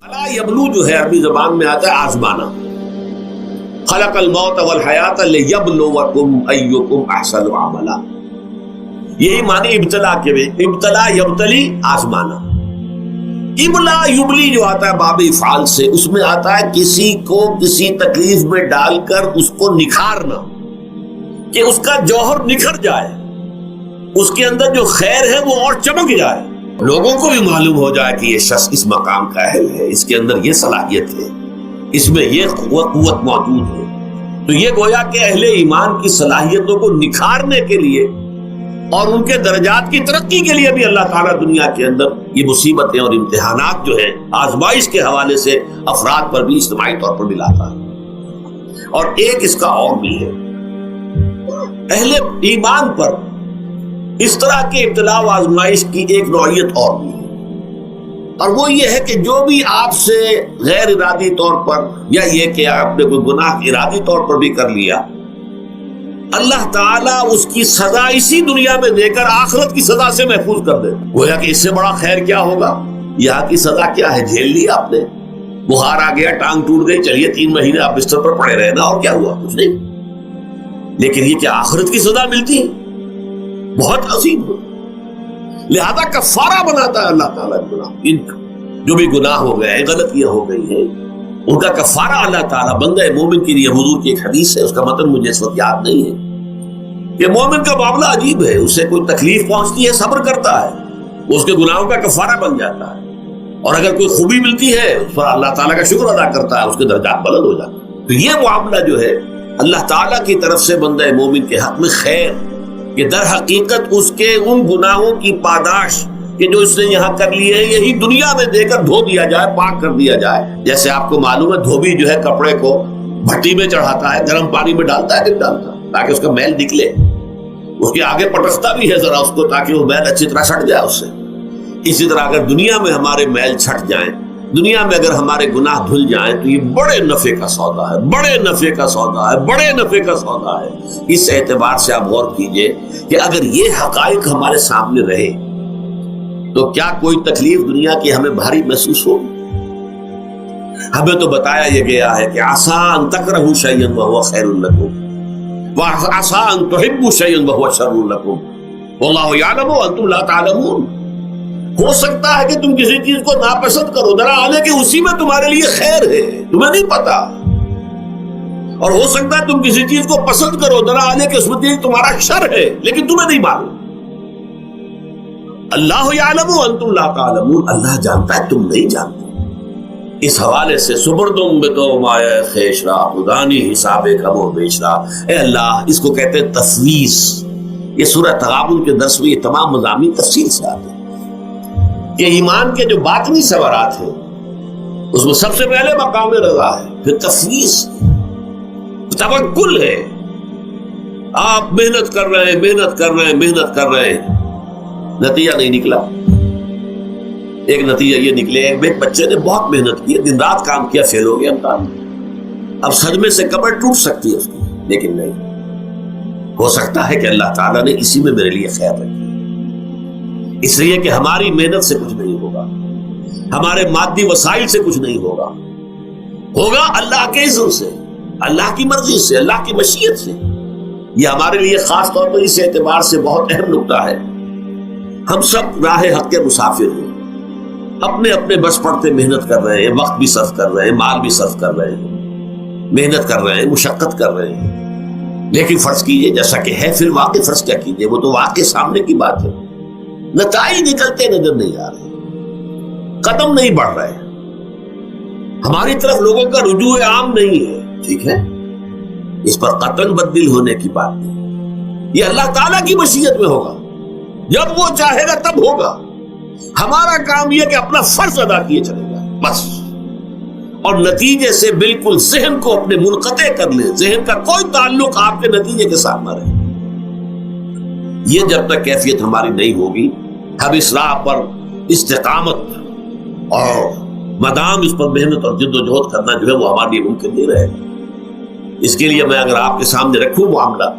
ابتلا یبلو جو ہے عربی زبان میں آتا ہے آزمانا. خلق الموت والحیات لیبلوکم ایکم احسن عملا. یہی معنی ابتلا کے بھی. ابتلا یبتلی آزمانا. ابلا یبلی جو آتا ہے باب افعال سے، اس میں آتا ہے کسی کو کسی تکلیف میں ڈال کر اس کو نکھارنا، کہ اس کا جوہر نکھر جائے، اس کے اندر جو خیر ہے وہ اور چمک جائے، لوگوں کو بھی معلوم ہو جائے کہ یہ شخص اس مقام کا اہل ہے، اس کے اندر یہ صلاحیت ہے، اس میں یہ قوت موجود ہے. تو یہ گویا کہ اہل ایمان کی صلاحیتوں کو نکھارنے کے لیے اور ان کے درجات کی ترقی کے لیے بھی اللہ تعالیٰ دنیا کے اندر یہ مصیبتیں اور امتحانات جو ہیں آزمائش کے حوالے سے افراد پر بھی اجتماعی طور پر بھی لاتا ہے. اور ایک اس کا اور بھی ہے، اہل ایمان پر اس طرح کے ابتلاء و آزمائش کی ایک نوعیت اور بھی ہے، اور وہ یہ ہے کہ جو بھی آپ سے غیر ارادی طور پر یا یہ کہ آپ نے کوئی گناہ ارادی طور پر بھی کر لیا، اللہ تعالیٰ اس کی سزا اسی دنیا میں دے کر آخرت کی سزا سے محفوظ کر دے. گویا کہ اس سے بڑا خیر کیا ہوگا؟ یہاں کی سزا کیا ہے؟ جھیل لی آپ نے، بخار آ گیا، ٹانگ ٹوٹ گئی، چلیے 3 مہینے آپ بستر پر پڑے رہے نا، اور کیا ہوا؟ کچھ نہیں. لیکن یہ کہ آخرت کی سزا ملتی ہے بہت عظیم ہو. لہذا کفارہ بناتا ہے اللہ تعالیٰ ان جو بھی گناہ ہو گئے ہیں، غلطیاں ہو گئی ہیں، ان کا کفارہ اللہ تعالیٰ بندہ مومن کے لیے. حضور کی ایک حدیث ہے، اس کا متن مجھے اس وقت یاد نہیں ہے، کہ مومن کا معاملہ عجیب ہے، اسے کوئی تکلیف پہنچتی ہے صبر کرتا ہے، اس کے گناہوں کا کفارہ بن جاتا ہے، اور اگر کوئی خوبی ملتی ہے اس پر اللہ تعالیٰ کا شکر ادا کرتا ہے، اس کے درجات بلند ہو جاتے ہیں. تو یہ معاملہ جو ہے اللہ تعالیٰ کی طرف سے بندہ مومن کے حق میں خیر، کہ در حقیقت اس کے ان گناہوں کی پاداش کہ جو اس نے یہاں کر لیے ہیں یہی دنیا میں دے کر دھو دیا جائے، پاک کر دیا جائے. جیسے آپ کو معلوم ہے دھوبی جو ہے کپڑے کو بھٹی میں چڑھاتا ہے، گرم پانی میں ڈالتا ہے، ڈالتا ہے تاکہ اس کا میل نکلے، اس کے آگے پٹکتا بھی ہے ذرا اس کو تاکہ وہ میل اچھی طرح چھٹ جائے اس سے. اسی طرح اگر دنیا میں ہمارے میل چھٹ جائیں، دنیا میں اگر ہمارے گناہ دھل جائیں، تو یہ بڑے نفع کا سودا ہے، بڑے نفع کا سودا ہے، بڑے نفع کا سودا ہے. اس اعتبار سے آپ غور کیجئے کہ اگر یہ حقائق ہمارے سامنے رہے تو کیا کوئی تکلیف دنیا کی ہمیں بھاری محسوس ہوگی؟ ہمیں تو بتایا یہ گیا ہے کہ عسیٰ ان تکرہوا شیئا وہو خیر لکم وعسیٰ ان تحبوا شیئا وہو شر لکم واللہ یعلم وانتم لا تعلمون. ہو سکتا ہے کہ تم کسی چیز کو ناپسند کرو، ذرا آنے کہ اسی میں تمہارے لیے خیر ہے، تمہیں نہیں پتا، اور ہو سکتا ہے تم کسی چیز کو پسند کرو، ذرا آنے کہ اس میں تمہارا شر ہے لیکن تمہیں نہیں معلوم. اللہ یعلم وانتم لا تعلمون، اللہ جانتا ہے تم نہیں جانتے. اس حوالے سے سبردم بتو مایا خیشرا خدانی حساب کم و بیشرا. اے اللہ، اس کو کہتے ہیں تفویض. یہ سورہ تغابن کے درس میں یہ تمام مضامین تفصیل سے آتے ہیں کہ ایمان کے جو باطنی ثمرات ہیں اس میں سب سے پہلے مقام رضا ہے، پھر تفویض، توکل ہے. آپ محنت کر رہے ہیں، محنت کر رہے ہیں، محنت کر رہے ہیں، نتیجہ نہیں نکلا. ایک نتیجہ یہ نکلے ایک بچے نے بہت محنت کی، دن رات کام کیا، فیل ہو گیا امتحان میں. اب صدمے سے کمر ٹوٹ سکتی ہے اس کی، لیکن نہیں، ہو سکتا ہے کہ اللہ تعالیٰ نے اسی میں میرے لیے خیر رکھی. اس لیے کہ ہماری محنت سے کچھ نہیں ہوگا، ہمارے مادی وسائل سے کچھ نہیں ہوگا، ہوگا اللہ کے اذن سے، اللہ کی مرضی سے، اللہ کی مشیت سے. یہ ہمارے لیے خاص طور پر اس اعتبار سے بہت اہم نکتہ ہے. ہم سب راہ حق کے مسافر ہیں، اپنے اپنے بس پڑتے محنت کر رہے ہیں، وقت بھی صرف کر رہے ہیں، مال بھی صرف کر رہے ہیں، محنت کر رہے ہیں، مشقت کر رہے ہیں. لیکن فرض کیجئے جیسا کہ ہے، پھر واقع فرض کیا کیجئے، وہ تو واقع سامنے کی بات ہے، نتائج نکلتے نظر نہیں آ رہے، قدم نہیں بڑھ رہے، ہماری طرف لوگوں کا رجوع عام نہیں ہے. ٹھیک ہے، اس پر قطعاً بدل ہونے کی بات نہیں، یہ اللہ تعالیٰ کی مشیت میں ہوگا، جب وہ چاہے گا تب ہوگا. ہمارا کام یہ کہ اپنا فرض ادا کیے چلے گا بس، اور نتیجے سے بالکل ذہن کو اپنے منقطع کر لیں، ذہن کا کوئی تعلق آپ کے نتیجے کے ساتھ نہ رہے. یہ جب تک کیفیت ہماری نہیں ہوگی، ہم اس راہ پر استقامت اور مدام اس پر محنت اور جد و جہد کرنا جو ہے وہ ہمارے لیے ممکن نہیں رہے گا. اس کے لیے میں اگر آپ کے سامنے رکھوں معاملہ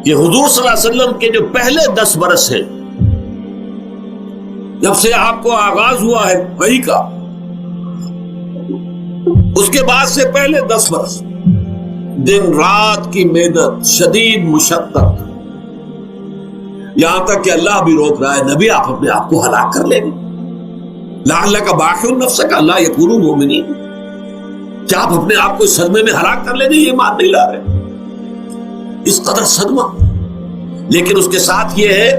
کہ حضور صلی اللہ علیہ وسلم کے جو پہلے 10 برس ہیں، جب سے آپ کو آغاز ہوا ہے وحی کا، اس کے بعد سے پہلے 10 برس دن رات کی محنت، شدید مشقت، یہاں تک کہ اللہ بھی روک رہا ہے نبی آپ اپنے آپ کو ہلاک کر لیں گے، لعلک باخع نفسک الا یکونوا مؤمنین، کیا آپ اپنے آپ کو اس صدمے میں ہلاک کر لیں گے؟ یہ ایمان نہیں لا رہے، اس قدر صدمہ۔ لیکن اس کے ساتھ یہ ہے،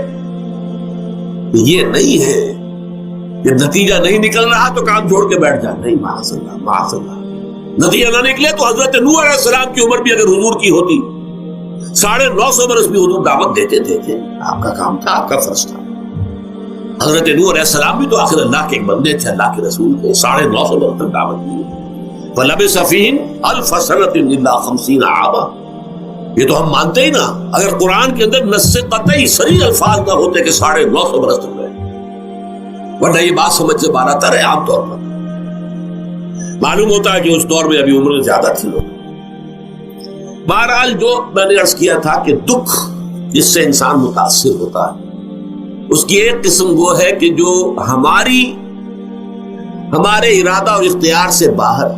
یہ نہیں ہے کہ نتیجہ نہیں نکل رہا تو کام چھوڑ کے بیٹھ جائے، نہیں، معاذ اللہ معاذ اللہ۔ نتیجہ نہ نکلے تو حضرت نوح علیہ السلام کی عمر بھی اگر حضور کی ہوتی 950 برس بھی حضور دعوت دیتے تھے، آپ کا کام تھا، آپ کا فرض تھا۔ حضرت نوح علیہ السلام بھی تو آخر اللہ کے ایک بندے تھے، اللہ کے رسول تھے، 950 برس تک دعوت دی۔ وَلَبِثَ فِيهِمْ أَلْفَ سَنَةٍ إِلَّا 50 عَامًا، یہ تو ہم مانتے ہی نا، اگر قرآن کے اندر نص قطعی صریح الفاظ نہ ہوتے کہ 950 برس تک رہے، ورنہ یہ بات سمجھ سے باہر آتا رہے۔ عام طور پر معلوم ہوتا ہے کہ اس دور میں ابھی عمر زیادہ تھی لوگ۔ بہرحال جو میں نے عرض کیا تھا کہ دکھ جس سے انسان متاثر ہوتا ہے اس کی ایک قسم وہ ہے کہ جو ہمارے ارادہ اور اختیار سے باہر،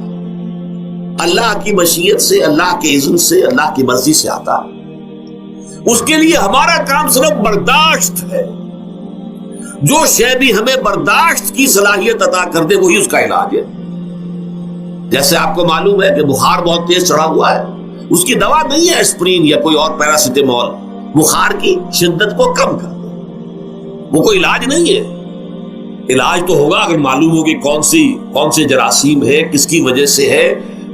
اللہ کی مشیت سے، اللہ کے اذن سے، اللہ کی مرضی سے آتا ہے۔ اس کے لیے ہمارا کام صرف برداشت ہے۔ جو شے بھی ہمیں برداشت کی صلاحیت عطا کر دے وہی اس کا علاج ہے۔ جیسے آپ کو معلوم ہے کہ بخار بہت تیز چڑھا ہوا ہے، اس کی دوا نہیں ہے اسپرین یا کوئی اور پیراسیٹامول، بخار کی شدت کو کم کر دے، وہ کوئی علاج نہیں ہے۔ علاج تو ہوگا اگر معلوم ہو کہ کون سے جراثیم ہے، کس کی وجہ سے ہے،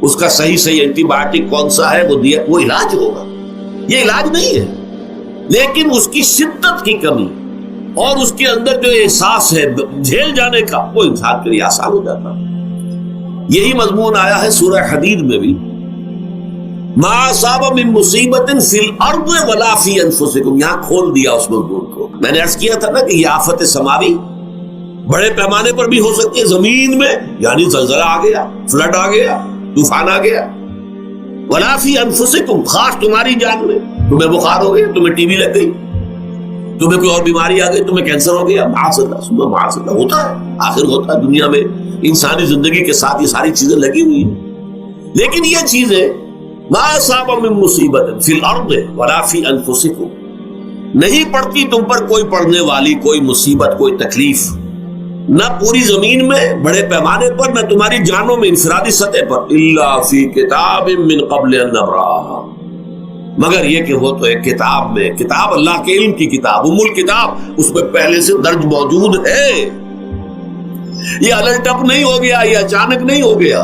اس کا صحیح اینٹی بایوٹک کون سا ہے، وہ علاج ہوگا۔ یہ علاج نہیں ہے، لیکن اس کی شدت کی کمی اور اس کے اندر جو احساس ہے جھیل جانے کا، وہ انسان کے لیے آسان ہو جاتا ہے۔ یہی مضمون آیا ہے سورہ حدید میں بھی، ما اصاب من مصیبت فی الارض ولا فی انفسکم، یہاں کھول دیا اس مضمون کو۔ میں نے عرض کیا تھا نا کہ یہ آفت سماوی بڑے پیمانے پر بھی ہو سکتی ہے، زمین میں یعنی زلزلہ آ گیا، فلڈ آ گیا، طوفان آ گیا، ولا فی انفسکم، خاص تمہاری جان میں، تمہیں بخار ہو گیا، تمہیں ٹی بی لگ گئی، تمہیں کوئی اور بیماری آ گئی، تمہیں کینسر ہو گیا، معاذ اللہ ہوتا ہے، آخر ہوتا ہے، دنیا میں انسانی زندگی کے ساتھ یہ ساری چیزیں لگی ہوئی ہیں۔ لیکن یہ چیزیں ما اصاب من مصیبت فی الارض ولا فی انفسکم، نہیں پڑتی تم پر کوئی پڑنے والی کوئی مصیبت، کوئی تکلیف، نہ پوری زمین میں بڑے پیمانے پر، نہ تمہاری جانوں میں انفرادی سطح پر، الا فی کتاب من قبل ان نبرأھا، مگر یہ کہ وہ تو ایک کتاب میں، کتاب اللہ کے علم کی کتاب، ام الکتاب، اس میں پہلے سے درج موجود ہے۔ یہ الٹ اپ نہیں ہو گیا، یہ اچانک نہیں ہو گیا۔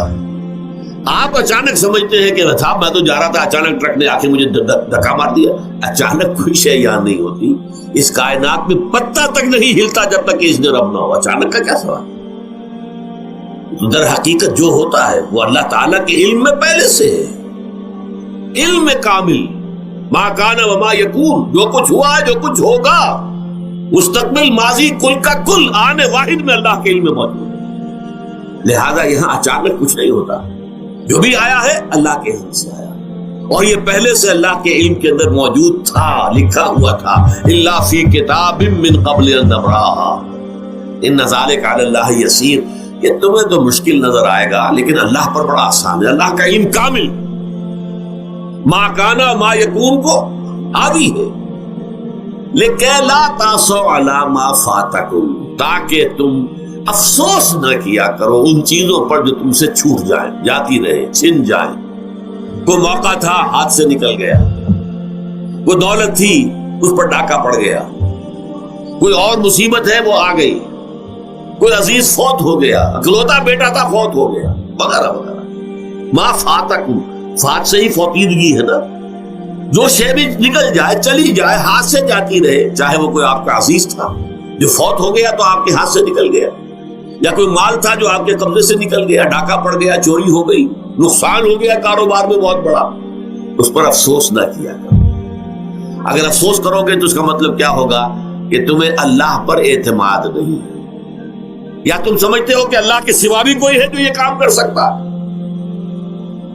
آپ اچانک سمجھتے ہیں کہ صاحب میں تو جا رہا تھا، اچانک ٹرک نے آ کے مجھے دھکا مار دیا۔ اچانک کوئی شے یہاں نہیں ہوتی، اس کائنات میں پتہ تک نہیں ہلتا جب تک کہ اس نے رب نہ ہو۔ اچانک کا کیا سوال؟ در حقیقت جو ہوتا ہے وہ اللہ تعالیٰ کے علم میں پہلے سے ہے، علم کامل، ما کان وما یکون، جو کچھ ہوا ہے، جو کچھ ہوگا، مستقبل، ماضی، کل کا کل، آنے واحد میں اللہ کے علم میں موجود ہے۔ لہذا یہاں اچانک کچھ نہیں ہوتا، جو بھی آیا ہے اللہ کے علم سے آیا، اور یہ پہلے سے اللہ کے علم کے اندر موجود تھا، لکھا ہوا تھا، الا فی کتاب من قبل ان نبرأھا ان ذلک علی اللہ یسیر۔ یہ تمہیں تو مشکل نظر آئے گا لیکن اللہ پر بڑا آسان ہے، اللہ کا علم کامل، ما کانا ما یکون کو حاوی ہے۔ لِکَیْ لَا تَأْسَوْا عَلَىٰ مَا فَاتَکُم، تاکہ تم افسوس نہ کیا کرو ان چیزوں پر جو تم سے چھوٹ جائیں، جاتی رہے، چھن جائیں۔ کوئی موقع تھا ہاتھ سے نکل گیا، کوئی دولت تھی اس پر ڈاکہ پڑ گیا، کوئی اور مصیبت ہے وہ آ گئی، کوئی عزیز فوت ہو گیا، اکلوتا بیٹا تھا فوت ہو گیا، وغیرہ وغیرہ۔ ما فاتکم، فات سے ہی فوتیدگی ہے نا، جو شے بھی نکل جائے، چلی جائے، ہاتھ سے جاتی رہے، چاہے وہ کوئی آپ کا عزیز تھا جو فوت ہو گیا تو آپ کے ہاتھ سے نکل گیا، یا کوئی مال تھا جو آپ کے قبضے سے نکل گیا، ڈاکہ پڑ گیا، چوری ہو گئی، نقصان ہو گیا کاروبار میں بہت بڑا، اس پر افسوس نہ کیا کرو۔ اگر افسوس کرو گے تو اس کا مطلب کیا ہوگا کہ تمہیں اللہ پر اعتماد نہیں ہے، یا تم سمجھتے ہو کہ اللہ کے سوا بھی کوئی ہے جو یہ کام کر سکتا۔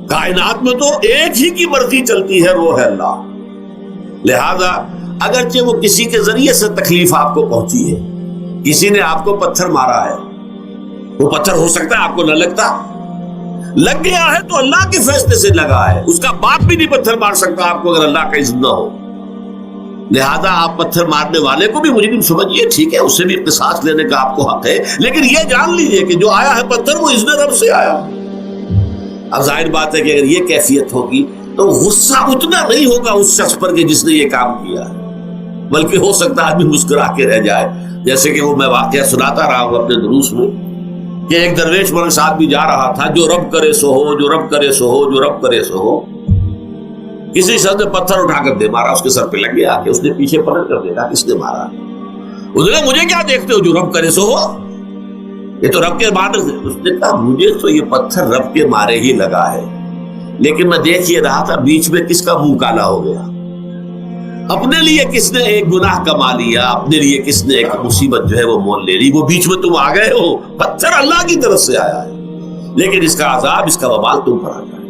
کائنات میں تو ایک ہی کی مرضی چلتی ہے، وہ ہے اللہ۔ لہذا اگرچہ وہ کسی کے ذریعے سے تکلیف آپ کو پہنچی ہے، کسی نے آپ کو پتھر مارا ہے، وہ پتھر ہو سکتا ہے آپ کو نہ لگتا، لگ گیا ہے تو اللہ کے فیصلے سے لگا ہے، اس کا باپ بھی نہیں پتھر مار سکتا آپ کو اگر اللہ کا اذن نہ ہو. لہذا آپ پتھر مارنے والے کو بھی مجرم سمجھیے، ٹھیک ہے، اس سے بھی قصاص لینے کا آپ کو حق ہے، لیکن یہ جان لیجئے کہ جو آیا ہے پتھر وہ اذن رب سے آیا. اب ظاہر بات ہے کہ اگر یہ کیفیت ہوگی تو غصہ اتنا نہیں ہوگا اس شخص پر کہ جس نے یہ کام کیا ہے، بلکہ ہو سکتا ہے آدمی مسکرا کے رہ جائے. جیسے کہ وہ میں واقعہ سناتا رہا ہوں اپنے دروس میں کہ ایک درویش میرے ساتھ بھی جا رہا تھا، جو رب کرے سو ہو، جو رب کرے سو ہو، جو رب کرے سو ہو. کسی شخص نے پتھر اٹھا کر دے مارا، اس کے سر پہ لگ گیا کہ اس نے پیچھے پلٹ کر دیکھا کس نے مارا. اس نے کہا مجھے کیا دیکھتے ہو، جو رب کرے سو ہو، یہ تو رب کے مارے سے. اس نے کہا مجھے تو یہ پتھر رب کے مارے ہی لگا ہے، لیکن میں دیکھ یہ رہا تھا بیچ میں کس کا منہ کالا ہو گیا، اپنے لیے کس نے ایک گناہ کما لیا، اپنے لیے کس نے ایک مصیبت جو ہے وہ مول لے لی، وہ بیچ میں تم آ گئے ہو. پتھر اللہ کی طرف سے آیا ہے، لیکن اس کا عذاب، اس کا وبال تم پر آ جائے.